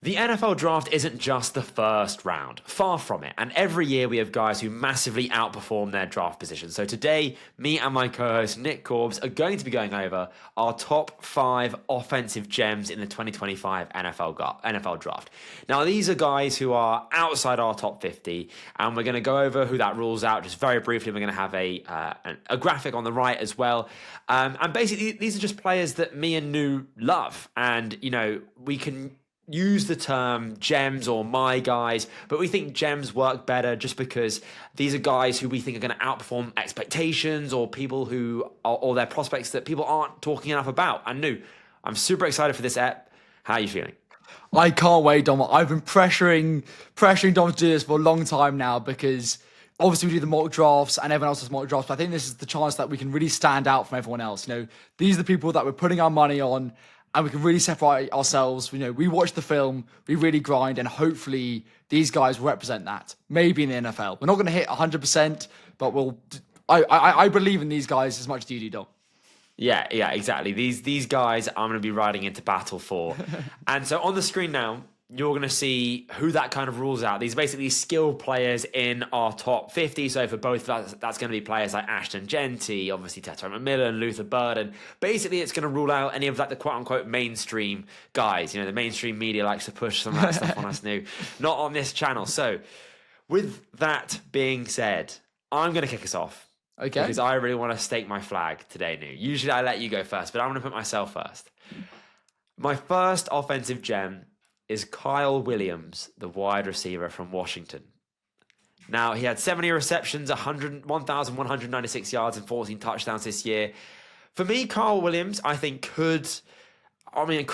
The NFL draft isn't just the first round, far from it. And every year we have guys who massively outperform their draft position. So today, me and my co-host Nick Corbs are going to be going over our top 5 offensive gems in the 2025 NFL draft. Now, these are guys who are outside our top 50, and we're going to go over who that rules out just very briefly. We're going to have a graphic on the right as well. And basically, these are just players that me and Nu love. And, we can use the term gems or my guys, but we think gems work better just because these are guys who we think are going to outperform expectations or people who are, or their prospects that people aren't talking enough about. And Nu, I'm super excited for this ep. How are you feeling? I can't wait, Dom. I've been pressuring Dom to do this for a long time now because obviously we do the mock drafts and everyone else does mock drafts, but I think this is the chance that we can really stand out from everyone else. These are the people that we're putting our money on, and we can really separate ourselves. We watch the film, we really grind, and hopefully these guys will represent that. Maybe in the NFL. We're not going to hit 100%, but I believe in these guys as much as you do, Dom. Yeah, exactly. These guys I'm going to be riding into battle for. And so on the screen now, you're going to see who that kind of rules out. These are basically skilled players in our top 50. So for both, that's going to be players like Ashton Genty, obviously Tetra McMillan, Luther Burden. Basically, it's going to rule out any of the quote-unquote mainstream guys. The mainstream media likes to push some of that stuff on us new. Not on this channel. So with that being said, I'm going to kick us off. Okay. Because I really want to stake my flag today, Nu. Usually I let you go first, but I'm going to put myself first. My first offensive gem is Kyle Williams, the wide receiver from Washington. Now, he had 70 receptions, 1,196 yards and 14 touchdowns this year. For me, Kyle Williams, I think Chris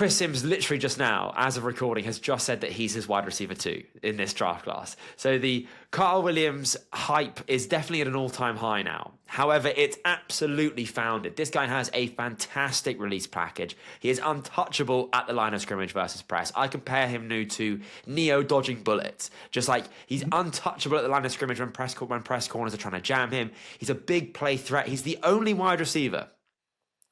Sims literally just now, as of recording, has just said that he's his wide receiver too in this draft class. So the Kyle Williams hype is definitely at an all-time high now. However, it's absolutely founded. This guy has a fantastic release package. He is untouchable at the line of scrimmage versus press. I compare him Nu to Neo dodging bullets. Just like he's untouchable at the line of scrimmage when press corners are trying to jam him. He's a big play threat. He's the only wide receiver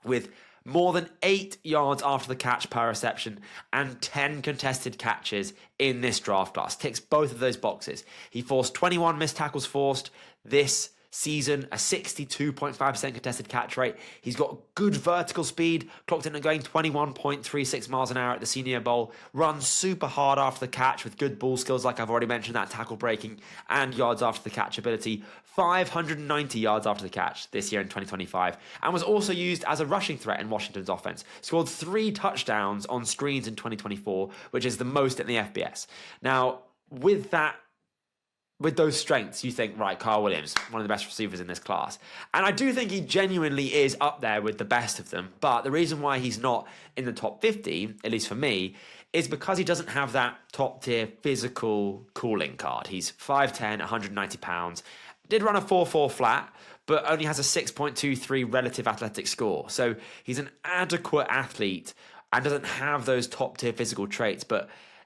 with more than 8 yards after the catch per reception and 10 contested catches in this draft class. Ticks both of those boxes. He forced 21 missed tackles forced this season, a 62.5% contested catch rate. He's got good vertical speed, clocked in and going 21.36 miles an hour at the Senior Bowl, runs super hard after the catch with good ball skills, like I've already mentioned, that tackle breaking and yards after the catch ability, 590 yards after the catch this year in 2025, and was also used as a rushing threat in Washington's offense. Scored 3 touchdowns on screens in 2024, which is the most in the FBS. Now, with those strengths, you think, right, Kyle Williams, one of the best receivers in this class. And I do think he genuinely is up there with the best of them. But the reason why he's not in the top 50, at least for me, is because he doesn't have that top-tier physical calling card. He's 5'10", 190 pounds, did run a 4.4 flat, but only has a 6.23 relative athletic score. So he's an adequate athlete and doesn't have those top-tier physical traits.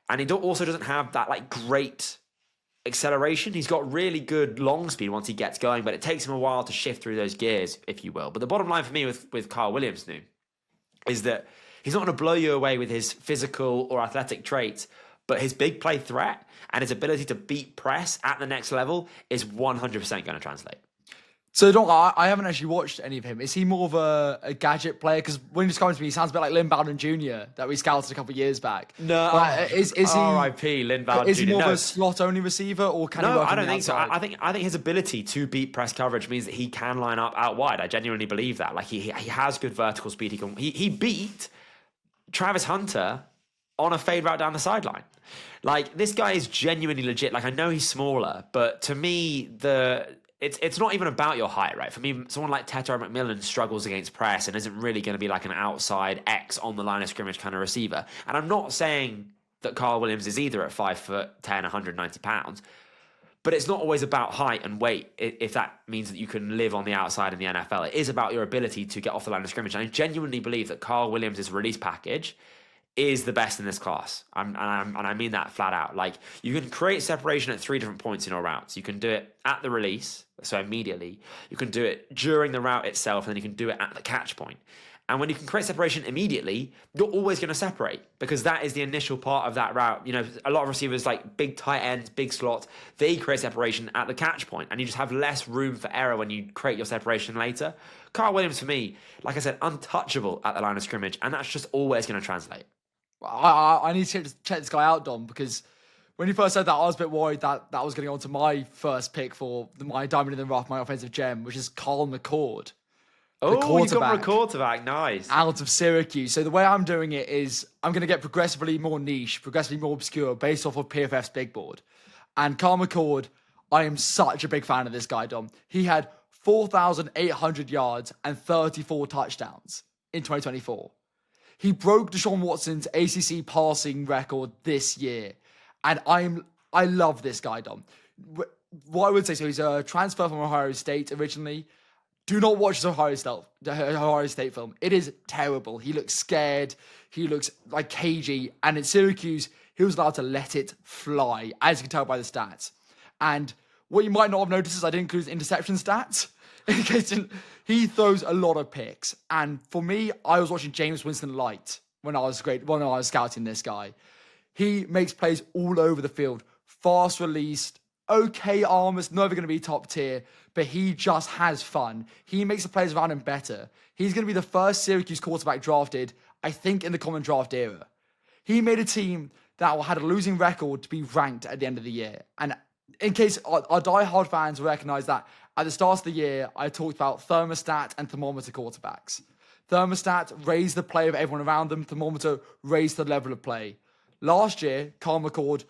And he also doesn't have that great acceleration. He's got really good long speed once he gets going, but it takes him a while to shift through those gears, if you will. But the bottom line for me with Kyle Williams Nu is that he's not going to blow you away with his physical or athletic traits, but his big play threat and his ability to beat press at the next level is 100% going to translate. So, Don, I haven't actually watched any of him. Is he more of a gadget player? Because when he describes me, he sounds a bit like Lynn Bowden Jr. that we scouted a couple of years back. No, is he R.I.P. Lynn Bowden Jr. Is he more of a slot-only receiver, or can he work I on don't the think so. outside? I think his ability to beat press coverage means that he can line up out wide. I genuinely believe that. He has good vertical speed. He beat Travis Hunter on a fade route down the sideline. This guy is genuinely legit. I know he's smaller, but to me, it's not even about your height, right? For me, someone like Tetra McMillan struggles against press and isn't really going to be an outside X on the line of scrimmage kind of receiver. And I'm not saying that Kyle Williams is either at 5'10", 190 pounds, but it's not always about height and weight if that means that you can live on the outside in the NFL. It is about your ability to get off the line of scrimmage. And I genuinely believe that Kyle Williams' release package is the best in this class. And I mean that flat out. You can create separation at 3 different points in your routes. You can do it at the release, so immediately. You can do it during the route itself, and then you can do it at the catch point. And when you can create separation immediately, you're always going to separate because that is the initial part of that route. You know, a lot of receivers like big tight ends, big slots, they create separation at the catch point and you just have less room for error when you create your separation later. Kyle Williams, for me, like I said, untouchable at the line of scrimmage, and that's just always going to translate. I need to check this guy out, Dom, because when you first said that, I was a bit worried that was going to go on to my first pick for my diamond in the rough, my offensive gem, which is Carl McCord. Oh, you got a quarterback. Nice. Out of Syracuse. So the way I'm doing it is I'm going to get progressively more niche, progressively more obscure based off of PFF's big board. And Carl McCord, I am such a big fan of this guy, Dom. He had 4,800 yards and 34 touchdowns in 2024. He broke Deshaun Watson's ACC passing record this year. And I love this guy, Dom. What I would say, so he's a transfer from Ohio State originally. Do not watch the Ohio State film. It is terrible. He looks scared. He looks like cagey. And in Syracuse, he was allowed to let it fly, as you can tell by the stats. And what you might not have noticed is I didn't include his interception stats. He throws a lot of picks. And for me, I was watching Jameis Winston light when I was scouting this guy. He makes plays all over the field. Fast released, okay arm, it's never going to be top tier, but he just has fun. He makes the players around him better. He's going to be the first Syracuse quarterback drafted, I think, in the common draft era. He made a team that had a losing record to be ranked at the end of the year. And in case our diehard fans recognize that, at the start of the year, I talked about thermostat and thermometer quarterbacks. Thermostat raised the play of everyone around them. Thermometer raised the level of play. Last year, Carl McCord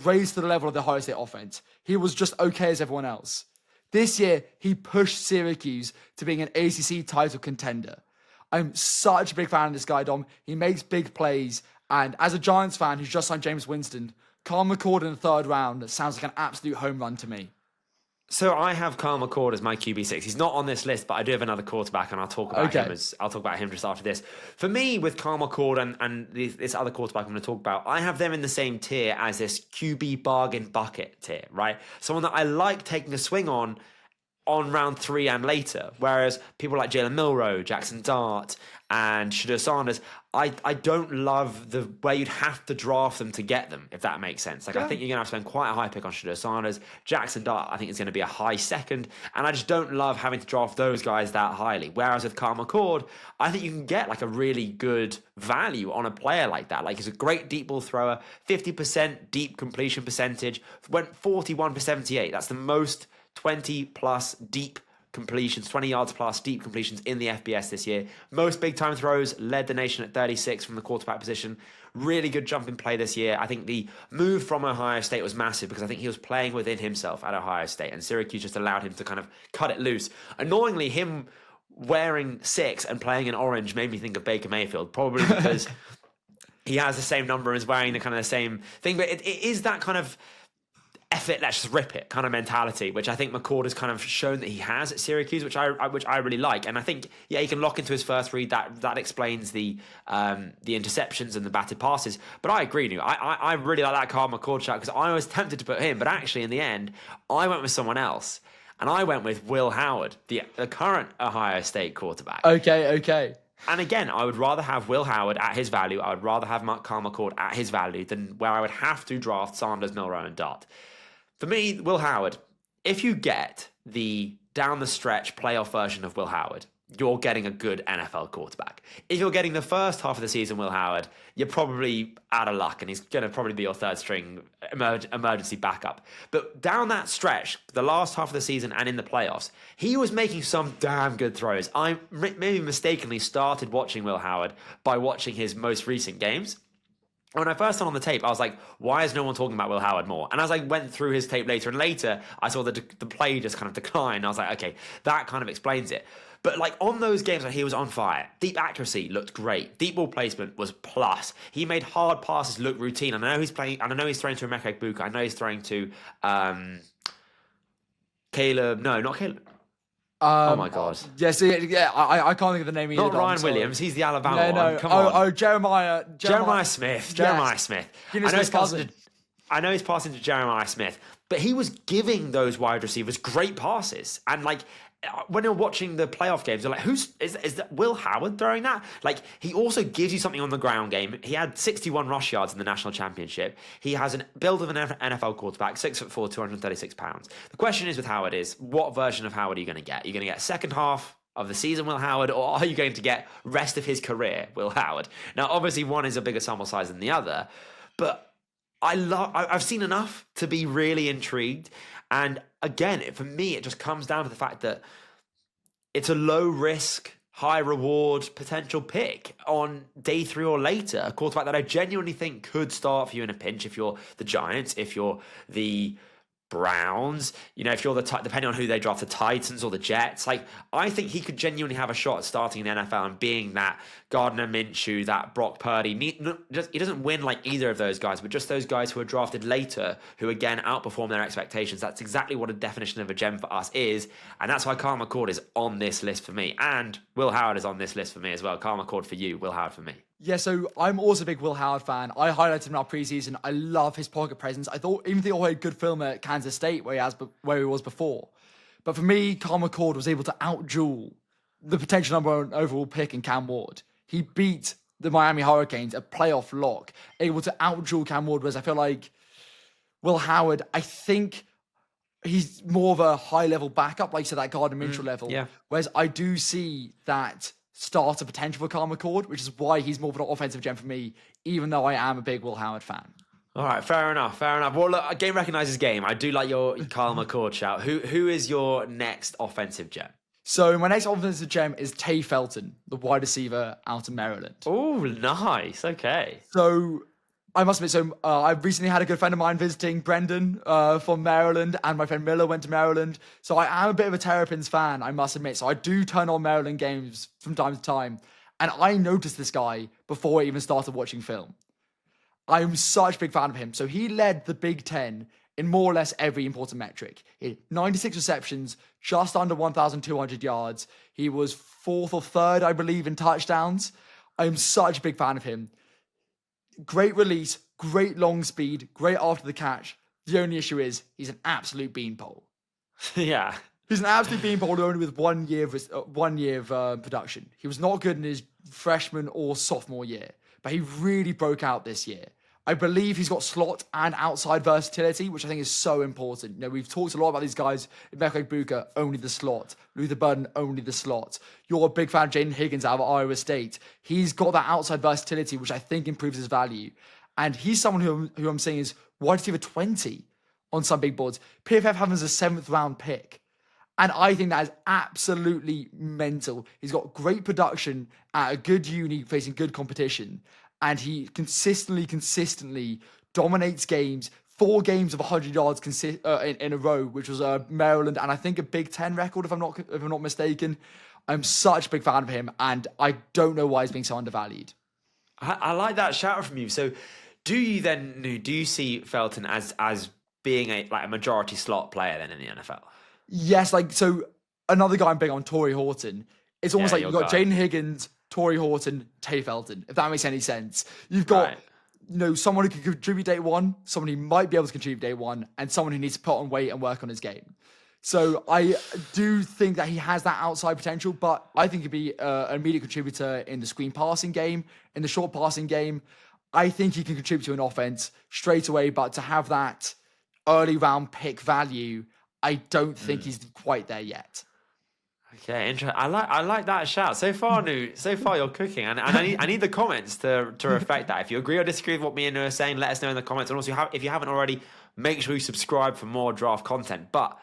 raised to the level of the Ohio State offense. He was just okay as everyone else. This year, he pushed Syracuse to being an ACC title contender. I'm such a big fan of this guy, Dom. He makes big plays. And as a Giants fan who's just signed Jameis Winston, Carl McCord in the third round sounds like an absolute home run to me. So I have Kyle McCord as my QB6. He's not on this list, but I do have another quarterback, and I'll talk about him just after this. For me, with Kyle McCord and this other quarterback I'm going to talk about, I have them in the same tier as this QB bargain bucket tier, right? Someone that I like taking a swing on round 3 and later. Whereas people like Jalen Milroe, Jackson Dart, and Shedeur Sanders, I don't love the way you'd have to draft them to get them, if that makes sense. I think you're going to have to spend quite a high pick on Shedeur Sanders. Jackson Dart, I think, is going to be a high second, and I just don't love having to draft those guys that highly. Whereas with Kyle McCord, I think you can get like a really good value on a player like that. Like, he's a great deep ball thrower, 50% deep completion percentage, went 41 for 78. That's the most 20 plus deep completions, 20 yards plus deep completions in the FBS this year. Most big time throws, led the nation at 36 from the quarterback position. Really good jump in play this year. I think the move from Ohio State was massive because I think he was playing within himself at Ohio State, and Syracuse just allowed him to kind of cut it loose. Annoyingly, him wearing 6 and playing in orange made me think of Baker Mayfield, probably because he has the same number and is wearing the kind of the same thing. But it is that kind of F it, let's just rip it kind of mentality, which I think McCord has kind of shown that he has at Syracuse, which I really like. And I think, yeah, he can lock into his first read. That explains the interceptions and the batted passes. But I agree with you. I really like that Kyle McCord shot because I was tempted to put him, but actually in the end, I went with someone else. And I went with Will Howard, the current Ohio State quarterback. Okay. And again, I would rather have Will Howard at his value. I would rather have Kyle McCord at his value than where I would have to draft Sanders, Milroe, and Dart. For me, Will Howard, if you get the down the stretch playoff version of Will Howard, you're getting a good NFL quarterback. If you're getting the first half of the season Will Howard, you're probably out of luck and he's going to probably be your third string emergency backup. But down that stretch, the last half of the season and in the playoffs, he was making some damn good throws. I maybe mistakenly started watching Will Howard by watching his most recent games. When I first saw on the tape, I was like, why is no one talking about Will Howard more? And as I went through his tape later and later, I saw the play just kind of decline. I was like, okay, that kind of explains it. But like on those games where he was on fire, deep accuracy looked great. Deep ball placement was plus. He made hard passes look routine. And I know he's playing, and I know he's throwing to Emeka Egbuka. I know he's throwing to Caleb. No, not Caleb. Oh my God! Yes, I can't think of the name either. Not Ryan Williams. He's the Alabama one. Come on. Oh, Jeremiah Smith. Jeremiah Smith. I know he's passing to Jeremiah Smith, but he was giving those wide receivers great passes. And like, when you're watching the playoff games, you're like, is that Will Howard throwing that? Like, he also gives you something on the ground game. He had 61 rush yards in the national championship. He has a build of an NFL quarterback, 6'4", 236 pounds. The question is with Howard is, what version of Howard are you going to get? You're going to get second half of the season Will Howard, or are you going to get rest of his career Will Howard? Now, obviously, one is a bigger sample size than the other, but I've seen enough to be really intrigued. And again, for me, it just comes down to the fact that it's a low risk, high reward potential pick on day 3 or later. A quarterback that I genuinely think could start for you in a pinch if you're the Giants, if you're the Browns, if you're depending on who they draft, the Titans or the Jets. Like, I think he could genuinely have a shot at starting in the NFL and being that Gardner Minshew, that Brock Purdy. He doesn't win like either of those guys, but just those guys who are drafted later who again outperform their expectations. That's exactly what a definition of a gem for us is, and that's why Kyle McCord is on this list for me, and Will Howard is on this list for me as well. Kyle McCord for you, Will Howard for me. Yeah, so I'm also a big Will Howard fan. I highlighted him in our preseason. I love his pocket presence. I thought he had good film at Kansas State where he was before. But for me, Kyle McCord was able to out-duel the potential number 1 overall pick in Cam Ward. He beat the Miami Hurricanes, a playoff lock, able to out-duel Cam Ward, whereas I feel like Will Howard, I think he's more of a high-level backup, like, so that Gardner Minshew level. Yeah. Whereas I do see that starter potential for Kyle McCord, which is why he's more of an offensive gem for me, even though I am a big Will Howard fan. All right, fair enough. Well, look, game recognises game. I do like your Kyle McCord shout. Who is your next offensive gem? So my next offensive gem is Tai Felton, the wide receiver out of Maryland. Oh, nice. Okay. So I must admit, I recently had a good friend of mine visiting Brendan from Maryland, and my friend Miller went to Maryland. So I am a bit of a Terrapins fan, I must admit. So I do turn on Maryland games from time to time. And I noticed this guy before I even started watching film. I'm such a big fan of him. So he led the Big Ten in more or less every important metric. He had 96 receptions, just under 1,200 yards. He was 4th or 3rd, I believe, in touchdowns. I'm such a big fan of him. Great release, great long speed, great after the catch. The only issue is he's an absolute beanpole. Yeah. He's an absolute beanpole only with 1 year of production. He was not good in his freshman or sophomore year, but he really broke out this year. I believe he's got slot and outside versatility, which I think is so important. We've talked a lot about these guys. Emeka Egbuka, only the slot. Luther Burden, only the slot. You're a big fan of Jaden Higgins out of Iowa State. He's got that outside versatility, which I think improves his value. And he's someone who I'm saying is wide receiver 20 on some big boards. PFF has a 7th round pick. And I think that is absolutely mental. He's got great production at a good uni facing good competition. And he consistently dominates games. 4 games of 100 yards in a row, which was Maryland, and I think a Big Ten record, if I'm not mistaken. I'm such a big fan of him, and I don't know why he's being so undervalued. I like that shout from you. So, do you see Felton as being a majority slot player then in the NFL? Yes, so another guy I'm big on, Torrey Horton. It's almost like you've got Jaden Higgins, Torrey Horton, Tai Felton, if that makes any sense. You've got someone who can contribute day 1, someone who might be able to contribute day 1, and someone who needs to put on weight and work on his game. So I do think that he has that outside potential, but I think he'd be an immediate contributor in the screen passing game, in the short passing game. I think he can contribute to an offense straight away, but to have that early round pick value, I don't think he's quite there yet. Okay, interesting. I like that shout. So far you're cooking, and I need the comments to reflect that. If you agree or disagree with what me and Noah are saying, let us know in the comments. And also, if you haven't already, make sure you subscribe for more draft content. But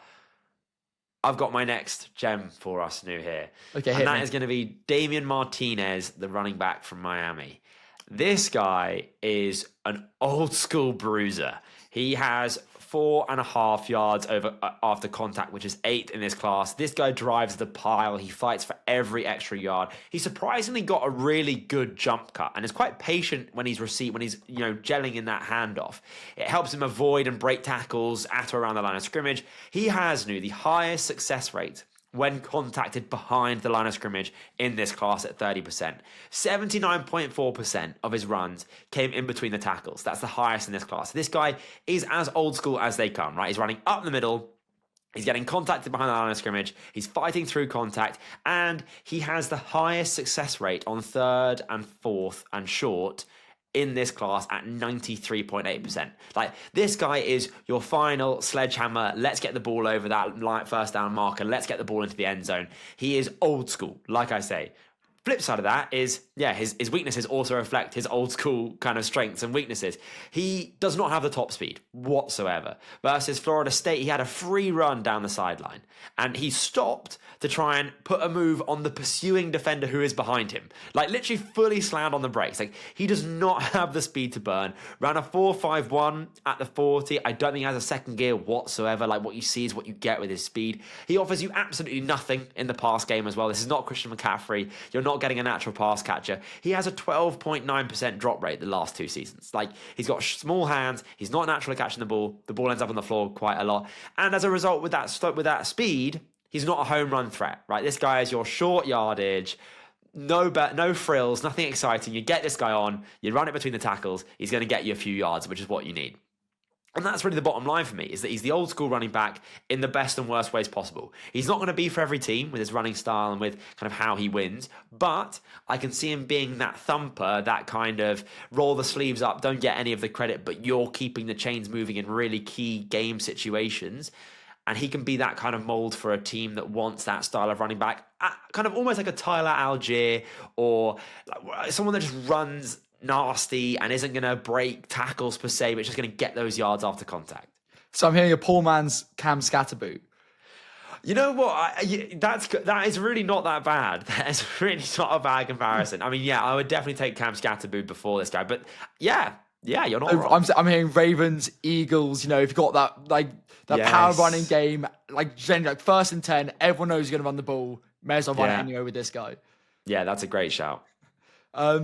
I've got my next gem for us, new here. Okay, and that is going to be Damien Martinez, the running back from Miami. This guy is an old school bruiser. He has 4.5 yards after contact, which is 8th in this class. This guy drives the pile. He fights for every extra yard. He surprisingly got a really good jump cut and is quite patient when he's gelling in that handoff. It helps him avoid and break tackles at or around the line of scrimmage. He has the highest success rate when contacted behind the line of scrimmage in this class at 30%. 79.4% of his runs came in between the tackles. That's the highest in this class. This guy is as old school as they come, right? He's running up the middle. He's getting contacted behind the line of scrimmage. He's fighting through contact. And he has the highest success rate on third and fourth and short in this class at 93.8%. Like, this guy is your final sledgehammer. Let's get the ball over that first down marker. Let's get the ball into the end zone. He is old school, like I say. Flip side of that is, his weaknesses also reflect his old school kind of strengths and weaknesses. He does not have the top speed whatsoever. Versus Florida State, he had a free run down the sideline. And he stopped to try and put a move on the pursuing defender who is behind him. Like, literally fully slammed on the brakes. Like, he does not have the speed to burn. Ran a 4.51 at the 40. I don't think he has a second gear whatsoever. Like, what you see is what you get with his speed. He offers you absolutely nothing in the pass game as well. This is not Christian McCaffrey. You're not getting a natural pass catcher. He has a 12.9% drop rate the last 2 seasons. Like, he's got small hands. He's not naturally catching the ball. The ball ends up on the floor quite a lot. And as a result, with that speed, he's not a home run threat, right? This guy is your short yardage, no frills, nothing exciting. You get this guy on, you run it between the tackles, he's going to get you a few yards, which is what you need. And that's really the bottom line for me, is that he's the old school running back in the best and worst ways possible. He's not going to be for every team with his running style and with kind of how he wins, but I can see him being that thumper, that kind of roll the sleeves up, don't get any of the credit, but you're keeping the chains moving in really key game situations. And he can be that kind of mold for a team that wants that style of running back, kind of almost like a Tyler Algier, or like someone that just runs nasty and isn't going to break tackles per se, but just going to get those yards after contact. So I'm hearing a poor man's Cam Scatterboot. You know what? That is really not that bad. That is really not a bad comparison. I mean, I would definitely take Cam Scatterboot before this guy, but yeah, you're not wrong. I'm hearing Ravens, Eagles. You know, if you've got that power running game, like generally, like 1st and 10, everyone knows you're going to run the ball. May as well run it anyway with this guy. Yeah, that's a great shout.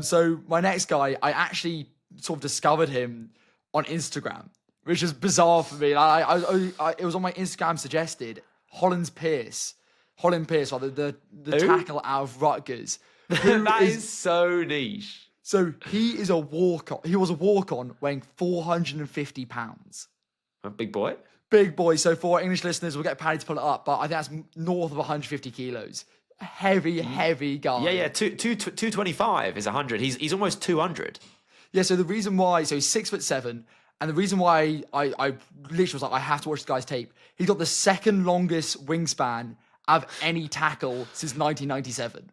So my next guy, I actually sort of discovered him on Instagram, which is bizarre for me. It was on my Instagram suggested. Hollin Pierce, the tackle out of Rutgers. That is so niche. So he is a walk-on. He was a walk-on weighing 450 pounds. A big boy? Big boy. So for English listeners, we'll get Paddy to pull it up, but I think that's north of 150 kilos. Heavy guy. Yeah. 225 is 100. He's almost 200. Yeah, so the reason why, so he's 6'7", and the reason why I literally was like, I have to watch this guy's tape. He's got the second longest wingspan of any tackle since 1997.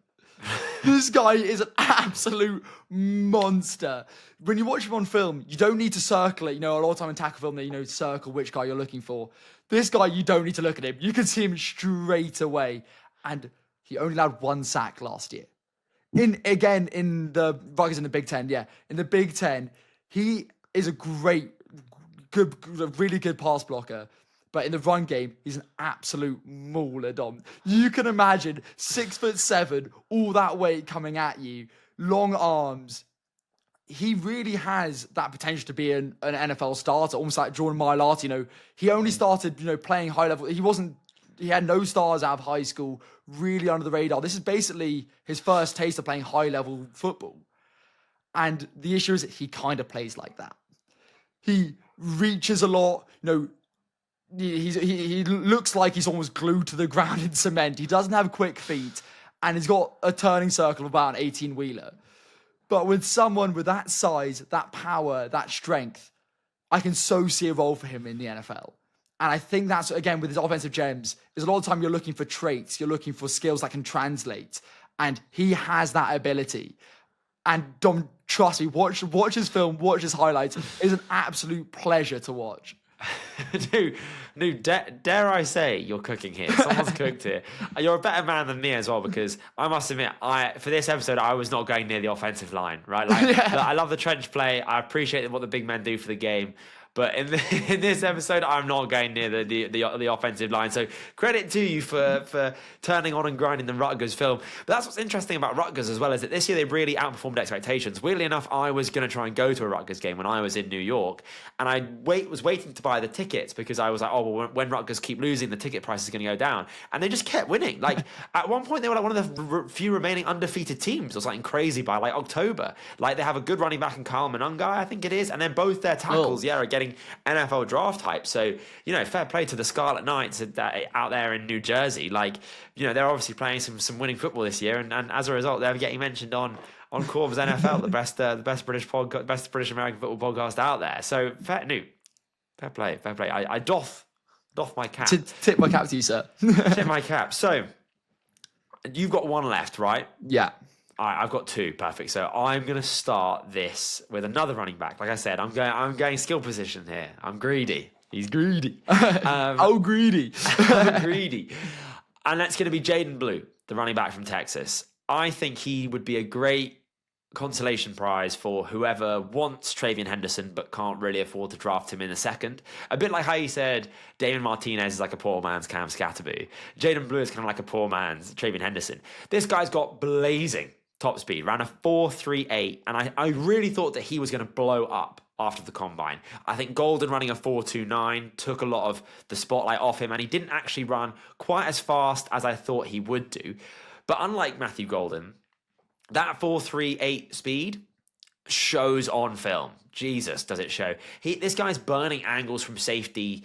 This guy is an absolute monster. When you watch him on film, you don't need to circle it. You know, a lot of time in tackle film, they circle which guy you're looking for. This guy, you don't need to look at him. You can see him straight away. And he only allowed 1 sack last year. In the Rutgers in the Big Ten, in the Big Ten, he is a really good pass blocker. But in the run game, he's an absolute mauler, Dom. You can imagine 6'7", all that weight coming at you, long arms. He really has that potential to be an NFL starter, almost like Jordan Mailata. He only started, playing high level. He had no stars out of high school, really under the radar. This is basically his first taste of playing high level football. And the issue is that he kind of plays like that. He reaches a lot, he looks like he's almost glued to the ground in cement. He doesn't have quick feet, and he's got a turning circle of about an 18-wheeler. But with someone with that size, that power, that strength, I can so see a role for him in the NFL. And I think that's, again, with his offensive gems, is a lot of the time you're looking for traits, you're looking for skills that can translate. And he has that ability. And Dom, trust me, watch his film, watch his highlights. It's an absolute pleasure to watch. Dare I say you're cooking here? Someone's cooked here. You're a better man than me as well, because I must admit, for this episode, I was not going near the offensive line, right? I love the trench play. I appreciate what the big men do for the game. But in this episode, I'm not going near the offensive line. So credit to you for turning on and grinding the Rutgers film. But that's what's interesting about Rutgers as well, is that this year they really outperformed expectations. Weirdly enough, I was going to try and go to a Rutgers game when I was in New York. And I was waiting to buy the ticket tickets because I was like, oh, well, when Rutgers keep losing, the ticket price is going to go down. And they just kept winning. Like, at one point, they were like one of the few remaining undefeated teams or something crazy by like October. Like, they have a good running back in Kyle Monungai, I think it is. And then both their tackles, are getting NFL draft hype. So, fair play to the Scarlet Knights out there in New Jersey. Like, they're obviously playing some winning football this year. And as a result, they're getting mentioned on Corbs NFL, the best British podcast, best British American football podcast out there. So fair play. I doff my cap. Tip my cap to you, sir. Tip my cap. So you've got one left, right? Yeah. All right, I've got two. Perfect. So I'm going to start this with another running back. Like I said, I'm going skill position here. I'm greedy. He's greedy. Greedy. I'm greedy. And that's going to be Jaydon Blue, the running back from Texas. I think he would be a great consolation prize for whoever wants Travion Henderson but can't really afford to draft him in a second. A bit like how you said Damien Martinez is like a poor man's Cam Scatterby. Jaydon Blue is kind of like a poor man's Travion Henderson. This guy's got blazing top speed, ran a 4.38, and I really thought that he was going to blow up after the combine. I think Golden running a 4.29 took a lot of the spotlight off him, and he didn't actually run quite as fast as I thought he would do. But unlike Matthew Golden, that 4.38 speed shows on film. Jesus, does it show? This guy's burning angles from safeties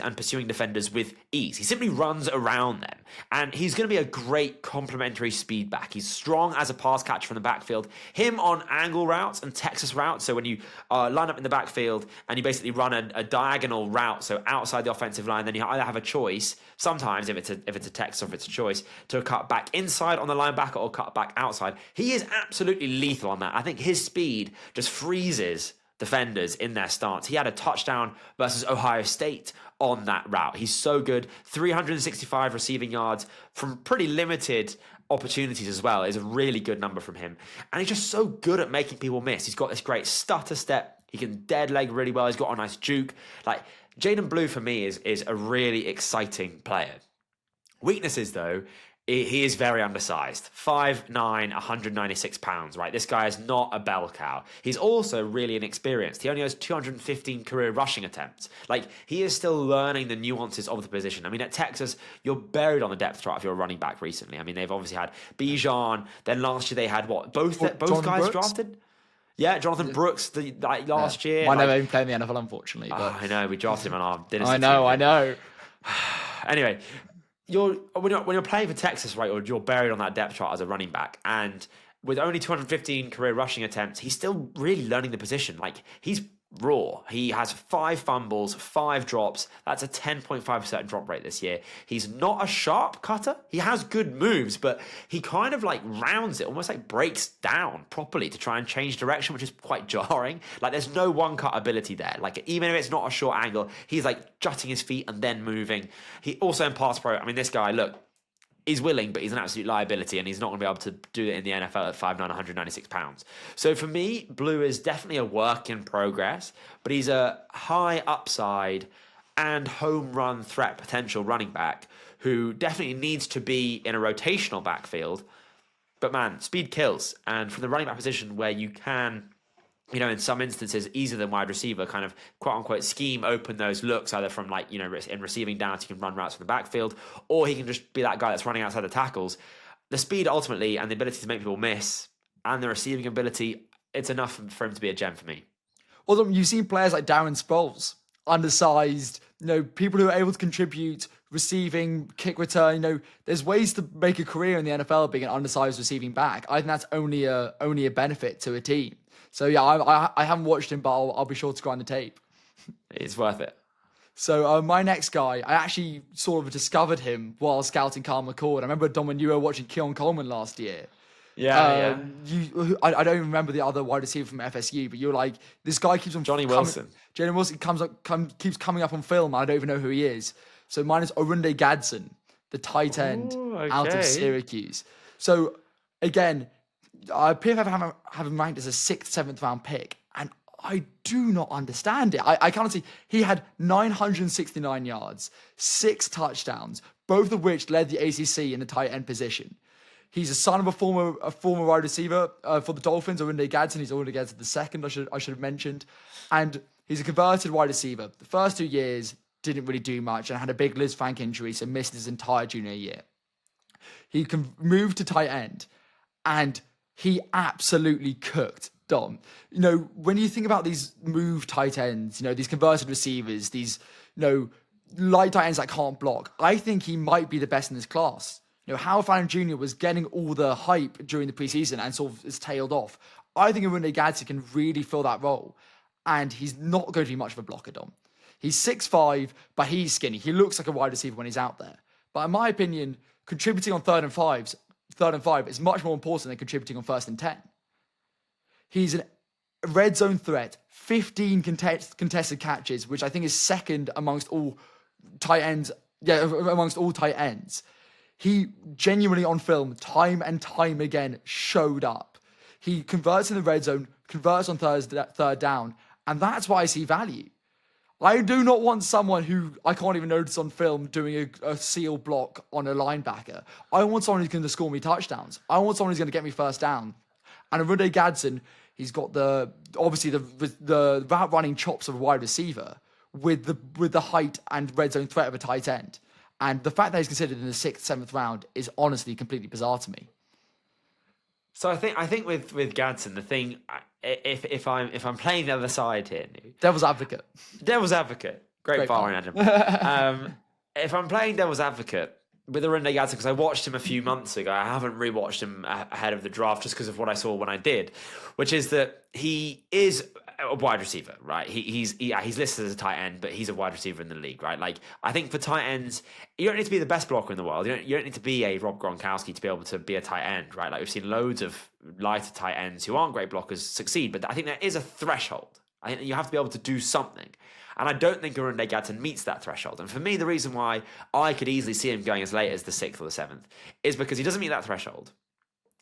and pursuing defenders with ease. He simply runs around them. And he's going to be a great complementary speed back. He's strong as a pass catcher from the backfield. Him on angle routes and Texas routes. So when you line up in the backfield and you basically run a diagonal route, so outside the offensive line, then you either have a choice, sometimes if it's a Texas or if it's a choice, to cut back inside on the linebacker or cut back outside. He is absolutely lethal on that. I think his speed just freezes defenders in their stance. He had a touchdown versus Ohio State on that route. He's so good. 365 receiving yards from pretty limited opportunities as well is a really good number from him. And he's just so good at making people miss. He's got this great stutter step. He can dead leg really well. He's got a nice juke. Like, Jaydon Blue for me is a really exciting player. Weaknesses though, he is very undersized. 5'9", 196 pounds, right? This guy is not a bell cow. He's also really inexperienced. He only has 215 career rushing attempts. Like, he is still learning the nuances of the position. I mean, at Texas, you're buried on the depth chart if you're a running back recently. I mean, they've obviously had Bijan. Then last year they had what? Both guys Brooks? Drafted? Yeah, Jonathan Brooks last year. Might never even play in the NFL, unfortunately. But... I know, we drafted him on our dynasty I know. Anyway, when you're playing for Texas, right, or you're buried on that depth chart as a running back, and with only 215 career rushing attempts, he's still really learning the position. Like, he's raw. He has 5 fumbles, 5 drops. That's a 10.5% drop rate this year. He's not a sharp cutter. He has good moves, but he kind of like rounds it, almost like breaks down properly to try and change direction, which is quite jarring. Like, there's no one cut ability there. Like, even if it's not a short angle, he's like jutting his feet and then moving. He also in pass pro, I mean, this guy, look, he's willing, but he's an absolute liability, and he's not going to be able to do it in the NFL at 5'9", 196 pounds. So for me, Blue is definitely a work in progress, but he's a high upside and home run threat potential running back who definitely needs to be in a rotational backfield. But man, speed kills. And from the running back position where you can, in some instances, easier than wide receiver, kind of quote unquote scheme open those looks, either from like, in receiving downs, he can run routes from the backfield, or he can just be that guy that's running outside the tackles. The speed ultimately and the ability to make people miss and the receiving ability, it's enough for him to be a gem for me. Although you've seen players like Darren Sproles, undersized, people who are able to contribute, receiving, kick return, there's ways to make a career in the NFL being an undersized receiving back. I think that's only a benefit to a team. So yeah, I haven't watched him, but I'll be sure to grind the tape. It's worth it. So my next guy, I actually sort of discovered him while scouting Kyle McCord. I remember, Dom, when you were watching Keon Coleman last year. Yeah. I don't even remember the other wide receiver from FSU, but you're like, this guy keeps on Wilson. Johnny Wilson keeps coming up on film. And I don't even know who he is. So mine is Oronde Gadsden, the tight end out of Syracuse. So again, PFF have him ranked as a 6th, 7th round pick, and I do not understand it. I can't see. He had 969 yards, 6 touchdowns, both of which led the ACC in the tight end position. He's a son of a former wide receiver for the Dolphins, Oronde Gadsden. He's Oronde Gadsden II, I should have mentioned. And He's a converted wide receiver. The first 2 years didn't really do much and had a big Liz Frank injury, so missed his entire junior year. He can move to tight end, and he absolutely cooked Dom. When you think about these move tight ends, these converted receivers, these, light tight ends that can't block, I think he might be the best in this class. Howard Fallon Jr. was getting all the hype during the preseason and sort of is tailed off. I think Oronde Gadsden can really fill that role, and he's not going to be much of a blocker, Dom. He's 6'5", but he's skinny. He looks like a wide receiver when he's out there. But in my opinion, contributing on third and five is much more important than contributing on 1st and 10. He's a red zone threat, 15 contested catches, which I think is second amongst all tight ends. Yeah, amongst all tight ends. He genuinely on film, time and time again, showed up. He converts in the red zone, converts on third down, and that's why I see value. I do not want someone who I can't even notice on film doing a seal block on a linebacker. I want someone who's going to score me touchdowns. I want someone who's going to get me first down. And Oronde Gadsden, he's got the route running chops of a wide receiver with the height and red zone threat of a tight end. And the fact that he's considered in the 6th, 7th round is honestly completely bizarre to me. So I think with Gadsden, the thing, if I'm playing the other side here, Devil's advocate, great following, Adam. If I'm playing devil's advocate with Oronde Gadsden, because I watched him a few months ago, I haven't rewatched him ahead of the draft just because of what I saw when I did, which is that he is a wide receiver, right? He's listed as a tight end, but he's a wide receiver in the league, right? Like, I think for tight ends, you don't need to be the best blocker in the world. You don't need to be a Rob Gronkowski to be able to be a tight end, right? Like, we've seen loads of lighter tight ends who aren't great blockers succeed, but I think there is a threshold. I think that you have to be able to do something. And I don't think Oronde Gadsden meets that threshold. And for me, the reason why I could easily see him going as late as the 6th or the 7th is because he doesn't meet that threshold.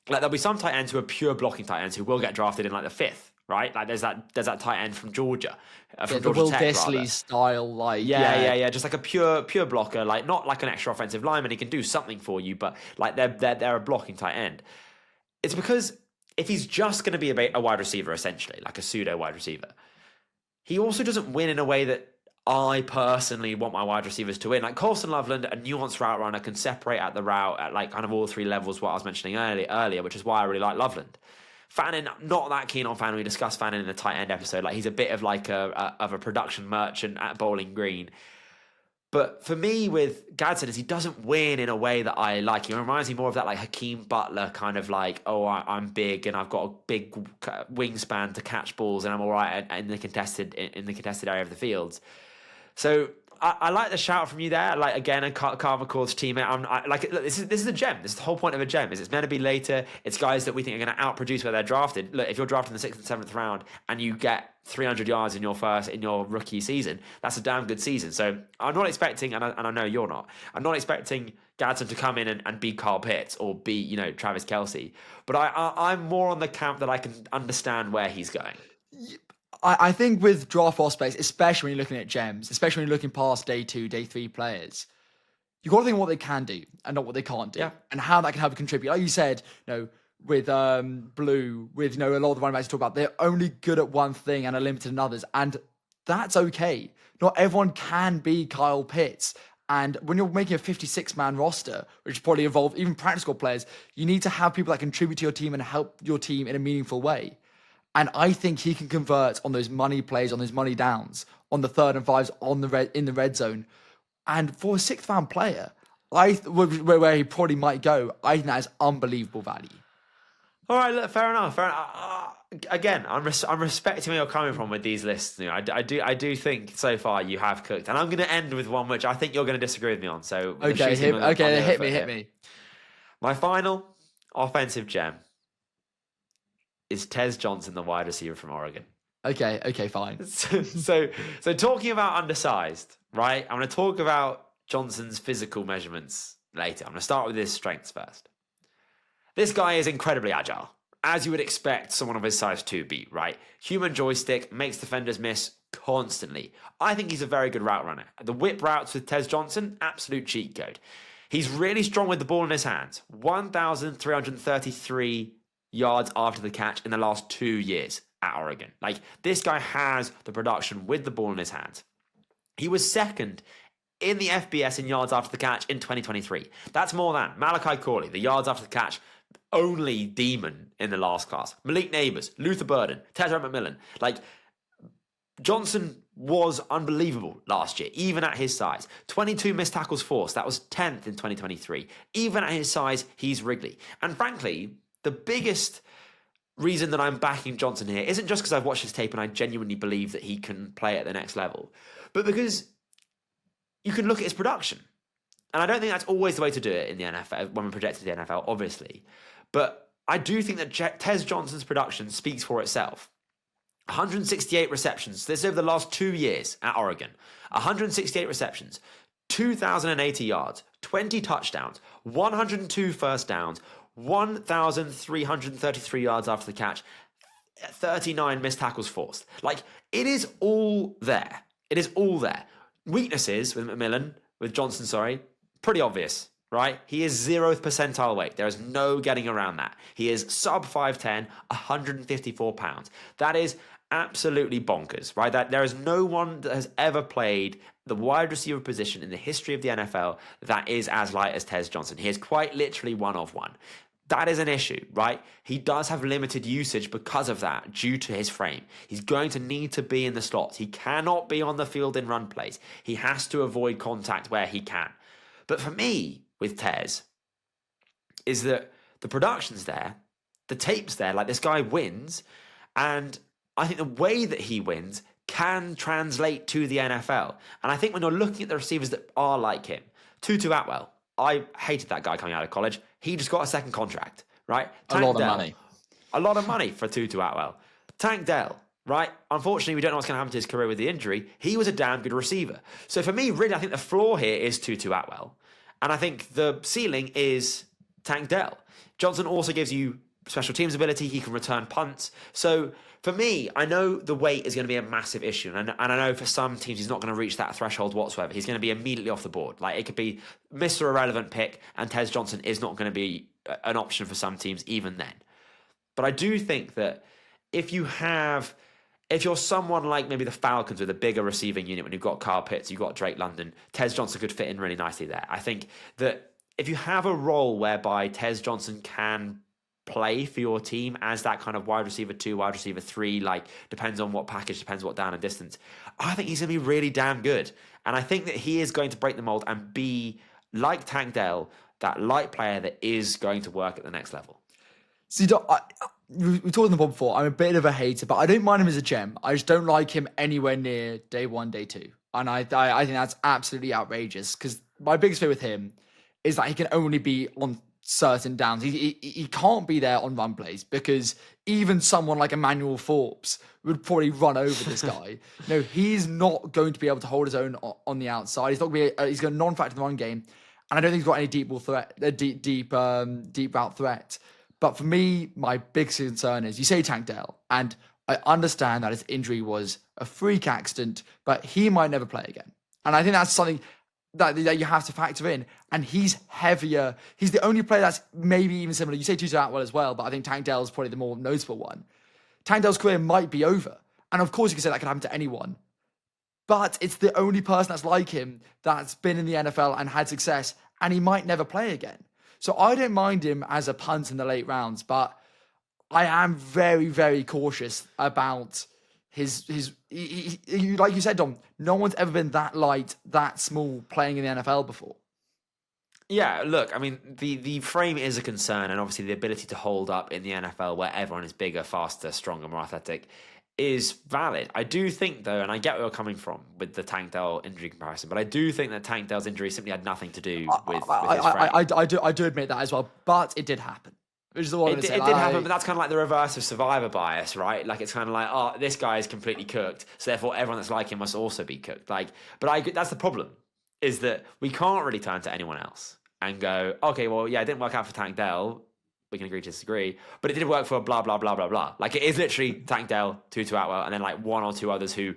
Like, there'll be some tight ends who are pure blocking tight ends who will get drafted in like the 5th. Right, like there's that tight end from Georgia, from Georgia Will Tech, Disley style, like just like a pure blocker, like not like an extra offensive lineman. He can do something for you, but like they're a blocking tight end. It's because if he's just going to be a wide receiver, essentially like a pseudo wide receiver, he also doesn't win in a way that I personally want my wide receivers to win. Like Colston Loveland, a nuanced route runner, can separate at the route at like kind of all 3 levels. What I was mentioning earlier, which is why I really like Loveland. Fannin, not that keen on Fannin. We discussed Fannin in the tight end episode. Like, he's a bit of like a production merchant at Bowling Green. But for me, with Gadsden, is he doesn't win in a way that I like. He reminds me more of that like Hakeem Butler kind of like, oh, I'm big and I've got a big wingspan to catch balls and I'm all right in the contested area of the fields. So I like the shout from you there. Like, again, a Carl McCord's teammate. Look, this is a gem. This is the whole point of a gem. Is it's meant to be later. It's guys that we think are going to outproduce where they're drafted. Look, if you're drafted in the 6th and 7th round and you get 300 yards in your rookie season, that's a damn good season. So I'm not expecting, and I know you're not, I'm not expecting Gadsden to come in and be Carl Pitts or be, Travis Kelce. But I'm more on the camp that I can understand where he's going. I think with draft prospects, especially when you're looking at gems, especially when you're looking past day 2, day 3 players, you've got to think what they can do and not what they can't do, and how that can help contribute. Like you said, with Blue, with a lot of the running backs you talk about, they're only good at one thing and are limited in others, and that's okay. Not everyone can be Kyle Pitts. And when you're making a 56-man roster, which probably involves even practice squad players, you need to have people that contribute to your team and help your team in a meaningful way. And I think he can convert on those money plays, on those money downs, on the 3rd and 5s, in the red zone. And for a 6th round player, where he probably might go, I think that is unbelievable value. All right, look, fair enough. Again, I'm respecting where you're coming from with these lists. I do think so far you have cooked, and I'm going to end with one which I think you're going to disagree with me on. So hit me. My final offensive gem is Tez Johnson, the wide receiver from Oregon. Okay, fine. So talking about undersized, right? I'm going to talk about Johnson's physical measurements later. I'm going to start with his strengths first. This guy is incredibly agile, as you would expect someone of his size to be, right? Human joystick, makes defenders miss constantly. I think he's a very good route runner. The whip routes with Tez Johnson, absolute cheat code. He's really strong with the ball in his hands. 1,333 yards after the catch in the last 2 years. at Oregon. Like, this guy has the production with the ball in his hands. He was second in the FBS in yards after the catch in 2023. That's more than Malachi Corley, the yards after the catch only demon in the last class. Malik Neighbors, Luther Burden, Tezra McMillan. Like, Johnson was unbelievable last year, even at his size. 22 missed tackles forced. That was 10th in 2023. Even at his size, he's Wrigley. And frankly, the biggest reason that I'm backing Johnson here isn't just because I've watched his tape and I genuinely believe that he can play at the next level, but because you can look at his production. And I don't think that's always the way to do it in the NFL, when we're projecting the NFL, obviously. But I do think that Tez Johnson's production speaks for itself. 168 receptions. This is over the last 2 years at Oregon. 168 receptions, 2,080 yards, 20 touchdowns, 102 first downs, 1,333 yards after the catch, 39 missed tackles forced. Like, it is all there. It is all there. Weaknesses with Johnson, pretty obvious, right? He is 0th percentile weight. There is no getting around that. He is sub 5'10", 154 pounds. That is absolutely bonkers, right? That there is no one that has ever played the wide receiver position in the history of the NFL that is as light as Tez Johnson. He is quite literally one of one. That is an issue, right? He does have limited usage because of that, due to his frame. He's going to need to be in the slots. He cannot be on the field in run plays. He has to avoid contact where he can. But for me, with Tez, is that the production's there, the tape's there, like, this guy wins, and I think the way that he wins can translate to the NFL. And I think when you're looking at the receivers that are like him, Tutu Atwell, I hated that guy coming out of college. He just got a second contract, right? A lot of money. A lot of money for Tutu Atwell. Tank Dell, right? Unfortunately, we don't know what's going to happen to his career with the injury. He was a damn good receiver. So for me, really, I think the floor here is Tutu Atwell. And I think the ceiling is Tank Dell. Johnson also gives you special teams ability. He can return punts. So for me, I know the weight is going to be a massive issue. And I know for some teams, he's not going to reach that threshold whatsoever. He's going to be immediately off the board. Like, it could be Mr. Irrelevant pick, and Tez Johnson is not going to be an option for some teams even then. But I do think that if you're someone like maybe the Falcons with a bigger receiving unit, when you've got Kyle Pitts, you've got Drake London, Tez Johnson could fit in really nicely there. I think that if you have a role whereby Tez Johnson can play for your team as that kind of wide receiver 2, wide receiver 3, like, depends on what package, depends what down and distance, I think he's going to be really damn good. And I think that he is going to break the mold and be, like Tank Dell, that light player that is going to work at the next level. See, we talked on the pod before. I'm a bit of a hater, but I don't mind him as a gem. I just don't like him anywhere near day 1, day 2. And I think that's absolutely outrageous, because my biggest fear with him is that he can only be on certain downs. He can't be there on run plays, because even someone like Emmanuel Forbes would probably run over this guy. He's not going to be able to hold his own on the outside. He's not going to be. He's going to non-factor in the run game, and I don't think he's got any deep route threat. But for me, my biggest concern is, you say Tank Dell, and I understand that his injury was a freak accident, but he might never play again. And I think that's something that you have to factor in. And he's heavier. He's the only player that's maybe even similar. You say Tutu Atwell as well, but I think Tank Dell is probably the more notable one. Tank Dell's career might be over. And of course you can say that could happen to anyone. But it's the only person that's like him that's been in the NFL and had success, and he might never play again. So I don't mind him as a punt in the late rounds, but I am very, very cautious about his like you said, Dom, no one's ever been that light, that small, playing in the NFL before. Yeah, look, I mean, the frame is a concern, and obviously the ability to hold up in the NFL where everyone is bigger, faster, stronger, more athletic is valid. I do think, though, and I get where you're coming from with the Tank Dell injury comparison, but I do think that Tank Dell's injury simply had nothing to do with his frame. I do admit that as well, but it did happen. Which is the one it did happen, but that's kind of like the reverse of survivor bias, right? Like, it's kind of like, oh, this guy is completely cooked, so therefore everyone that's like him must also be cooked. Like, but that's the problem, is that we can't really turn to anyone else and go, okay, well, yeah, it didn't work out for Tank Dell. We can agree to disagree, but it did work for blah, blah, blah, blah, blah. Like, it is literally Tank Dell, Tutu Atwell, and then like one or two others who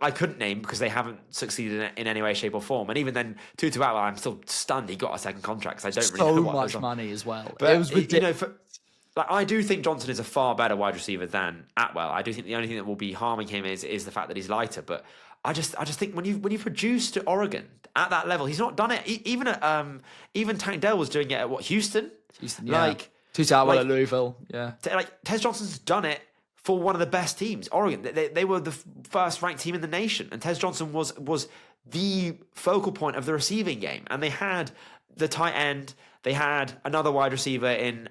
I couldn't name because they haven't succeeded in any way, shape, or form. And even then, Tutu Atwell, I'm still stunned he got a second contract because I don't really know what so much money as well. But it was ridiculous. like, I do think Johnson is a far better wide receiver than Atwell. I do think the only thing that will be harming him is the fact that he's lighter. But I just think when you produce to Oregon at that level, he's not done it. Even Tank Dell was doing it at Houston. Houston, yeah. Tutu Atwell at Louisville, yeah. Tez Johnson's done it for one of the best teams, Oregon. They were the first ranked team in the nation, and Tez Johnson was the focal point of the receiving game. And they had the tight end. They had another wide receiver in,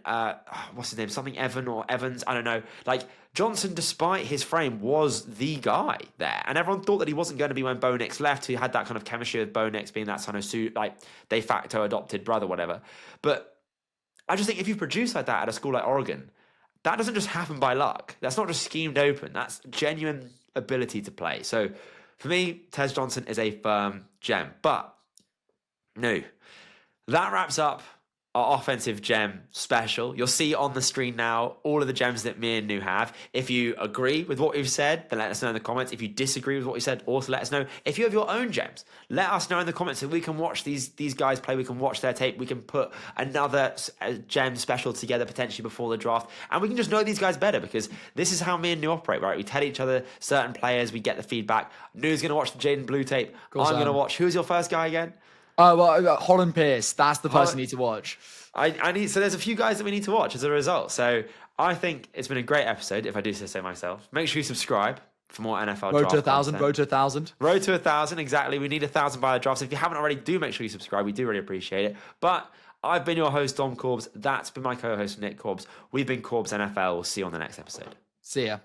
what's his name? Something Evan or Evans. I don't know. Like, Johnson, despite his frame, was the guy there. And everyone thought that he wasn't going to be when Bo Nix left. He had that kind of chemistry with Bo Nix being that son of like, de facto adopted brother, whatever. But I just think if you produce like that at a school like Oregon, that doesn't just happen by luck. That's not just schemed open. That's genuine ability to play. So, for me, Tez Johnson is a firm gem. But, no. That wraps up our offensive gem special. You'll see on the screen now all of the gems that me and Nu have. If you agree with what we've said, then let us know in the comments. If you disagree with what we said, also let us know. If you have your own gems, let us know in the comments so we can watch these guys play. We can watch their tape. We can put another gem special together potentially before the draft. And we can just know these guys better, because this is how me and Nu operate, right? We tell each other certain players. We get the feedback. Nu's going to watch the Jaydon Blue tape. I'm going to watch. Who's your first guy again? Hollin Pierce. That's the person you need to watch. So there's a few guys that we need to watch as a result. So I think it's been a great episode, if I do say so myself. Make sure you subscribe for more NFL Road draft to 1,000. content. Road to 1,000. Road to 1,000, exactly. We need 1,000 by the draft. So if you haven't already, do make sure you subscribe. We do really appreciate it. But I've been your host, Dom Corbs. That's been my co-host, Nick Corbs. We've been Corbs NFL. We'll see you on the next episode. See ya.